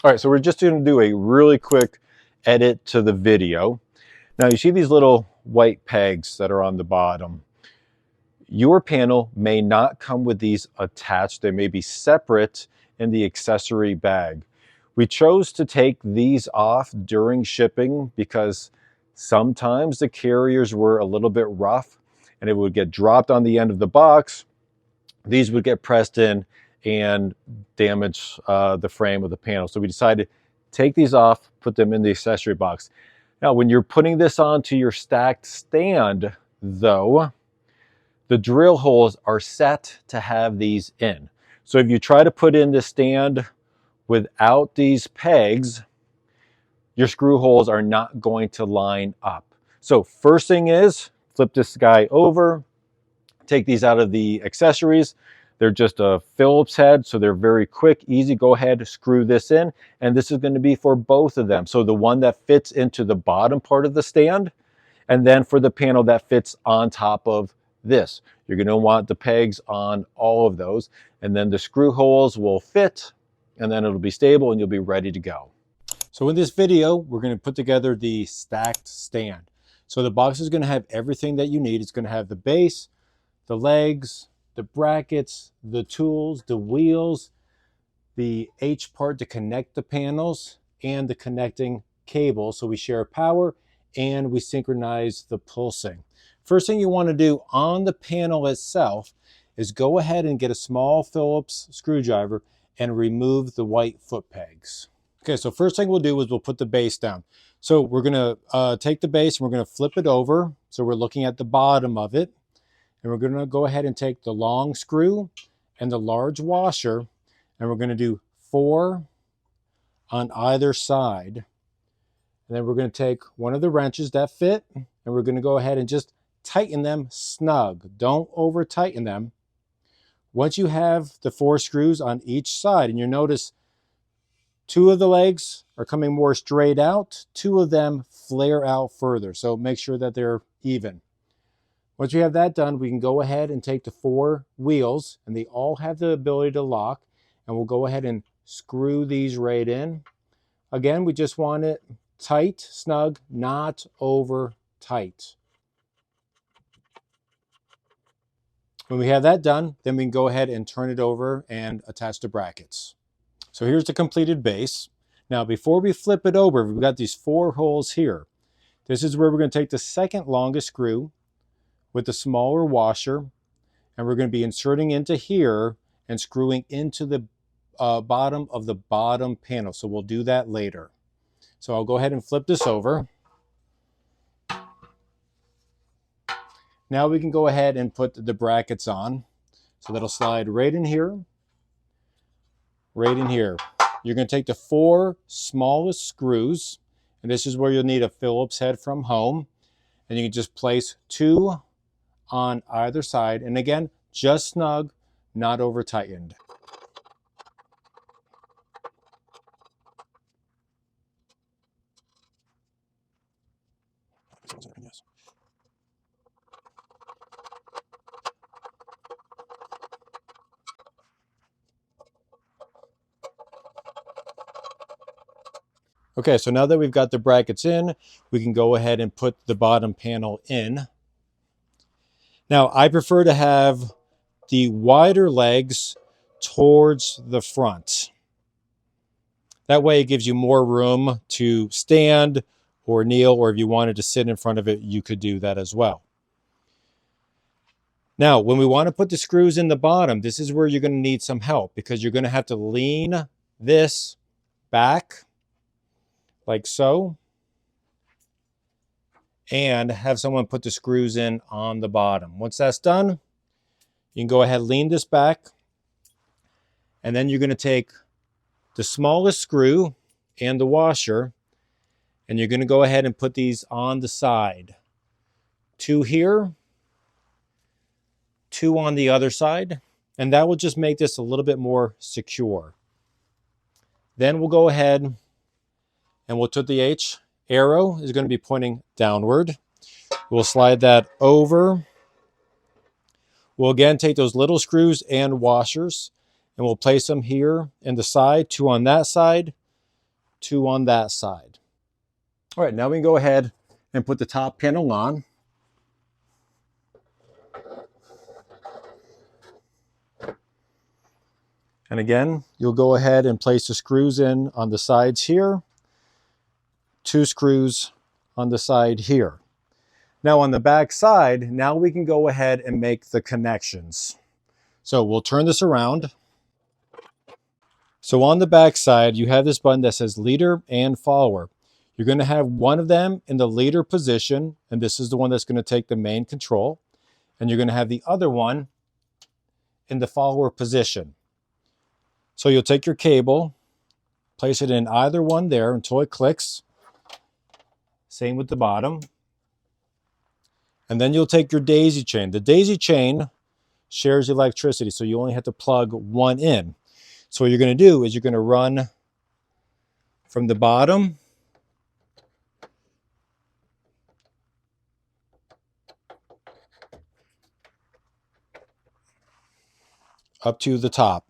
All right, so we're just going to do a really quick edit to the video. Now you see these little white pegs that are on the bottom. Your panel may not come with these attached. They may be separate in the accessory bag. We chose to take these off during shipping because sometimes the carriers were a little bit rough and it would get dropped on the end of the box. These would get pressed in and damage the frame of the panel. So we decided to take these off, put them in the accessory box. Now, when you're putting this onto your stacked stand, though, the drill holes are set to have these in. So if you try to put in the stand without these pegs, your screw holes are not going to line up. So first thing is, flip this guy over, take these out of the accessories. They're just a Phillips head, so they're very quick, easy. Go ahead, screw this in, and this is going to be for both of them. So the one that fits into the bottom part of the stand, and then for the panel that fits on top of this. You're going to want the pegs on all of those, and then the screw holes will fit, and then it'll be stable and you'll be ready to go. So in this video, we're going to put together the stacked stand. So the box is going to have everything that you need. It's going to have the base, the legs, the brackets, the tools, the wheels, the H part to connect the panels, and the connecting cable. So we share power and we synchronize the pulsing. First thing you want to do on the panel itself is go ahead and get a small Phillips screwdriver and remove the white foot pegs. Okay, so first thing we'll do is we'll put the base down. So we're going to take the base and we're going to flip it over. So we're looking at the bottom of it. And we're going to go ahead and take the long screw and the large washer, and we're going to do 4 on either side. And then we're going to take one of the wrenches that fit, and we're going to go ahead and just tighten them snug. Don't over tighten them. Once you have the 4 screws on each side, and you notice 2 of the legs are coming more straight out, 2 of them flare out further. So make sure that they're even. Once we have that done, we can go ahead and take the 4 wheels, and they all have the ability to lock, and we'll go ahead and screw these right in. Again, we just want it tight, snug, not over tight. When we have that done, then we can go ahead and turn it over and attach the brackets. So here's the completed base. Now, before we flip it over, we've got these 4 holes here. This is where we're going to take the second longest screw with the smaller washer, and we're going to be inserting into here and screwing into the bottom of the bottom panel. So we'll do that later. So I'll go ahead and flip this over. Now we can go ahead and put the brackets on. So that'll slide right in here, right in here. You're going to take the 4 smallest screws, and this is where you'll need a Phillips head from home, and you can just place 2 on either side, and again, just snug, not over tightened. Okay, so now that we've got the brackets in, we can go ahead and put the bottom panel in. Now, I prefer to have the wider legs towards the front. That way it gives you more room to stand or kneel, or if you wanted to sit in front of it, you could do that as well. Now, when we want to put the screws in the bottom, this is where you're going to need some help, because you're going to have to lean this back like so, and have someone put the screws in on the bottom. Once that's done, you can go ahead and lean this back, and then you're going to take the smallest screw and the washer, and you're going to go ahead and put these on the side. 2 here, 2 on the other side, and that will just make this a little bit more secure. Then we'll go ahead and we'll put the H arrow is going to be pointing downward. We'll slide that over. We'll again take those little screws and washers, and we'll place them here in the side, 2 on that side, 2 on that side. All right, now we can go ahead and put the top panel on. And again, you'll go ahead and place the screws in on the sides here, 2 screws on the side here. Now on the back side, now we can go ahead and make the connections. So we'll turn this around. So on the back side, you have this button that says leader and follower. You're going to have one of them in the leader position, and this is the one that's going to take the main control. And you're going to have the other one in the follower position. So you'll take your cable, place it in either one there until it clicks. Same with the bottom. And then you'll take your daisy chain. The daisy chain shares electricity, so you only have to plug one in. So what you're going to do is you're going to run from the bottom up to the top.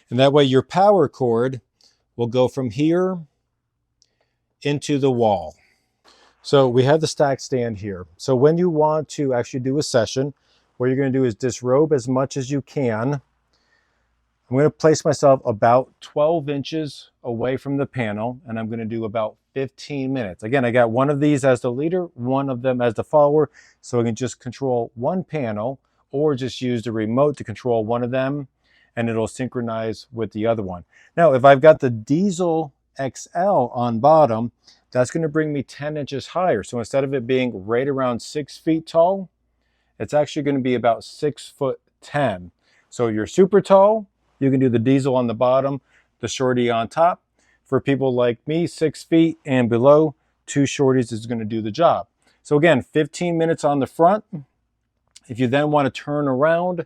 And that way your power cord will go from here into the wall. So we have the stack stand here. So when you want to actually do a session, what you're going to do is disrobe as much as you can. I'm going to place myself about 12 inches away from the panel, and I'm going to do about 15 minutes. Again, I got one of these as the leader, one of them as the follower, so I can just control one panel or just use the remote to control one of them, and it'll synchronize with the other one. Now, if I've got the diesel XL on bottom, that's going to bring me 10 inches higher. So instead of it being right around 6 feet tall, it's actually going to be about 6'10". So you're super tall, you can do the diesel on the bottom, the Shortie on top. For people like me, 6 feet and below, 2 Shorties is going to do the job. So again, 15 minutes on the front. If you then want to turn around,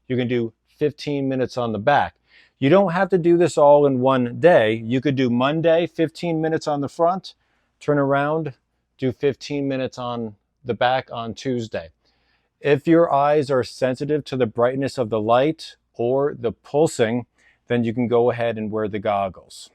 you can do 15 minutes on the back. You don't have to do this all in one day. You could do Monday, 15 minutes on the front, turn around, do 15 minutes on the back on Tuesday. If your eyes are sensitive to the brightness of the light or the pulsing, then you can go ahead and wear the goggles.